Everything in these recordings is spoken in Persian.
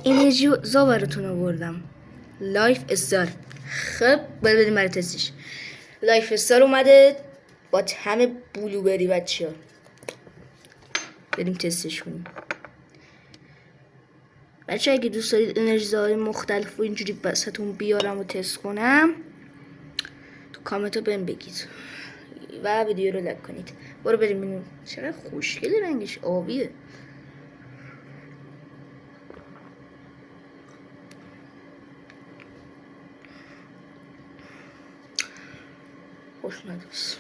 انرژی زا براتون آوردم. لایف استار. خب بریم برای تستش. لایف استار اومده با طعم بلوبری بچه ها. بریم تستش کنیم. بچه اگه دوست دارید انرژی زاهای مختلف و اینجوری بساتون بیارم و تست کنم تو کامنت ها بهم بگید و ویدیو رو لایک کنید. برو بریم ببینیم. چقدر خوشگله، رنگش آبیه. خوشمزه است.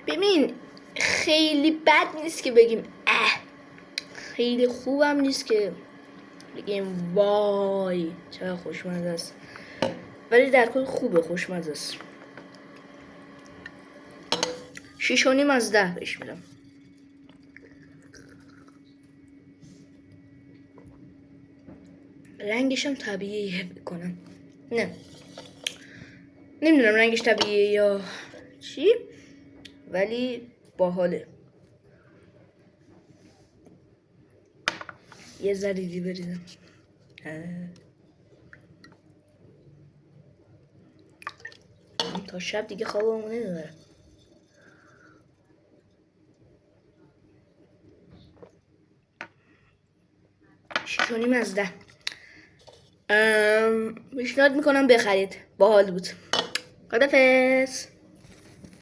ببین خیلی بد نیست که بگیم خیلی خوبم نیست که بگیم وای چقدر خوشمزه است، ولی در کل خوبه، خوشمزه است. 6.5 از 10 بهش میدم. رنگش هم طبیعیه بکنم. نه نمیدونم رنگش طبیعیه یا چی، ولی باحاله. یه ذره دیگه بریزم. تا شب دیگه خوابمون نمیبره. شیش از 10. پیشنهاد میکنم بخرید، باحال بود. خدافظ.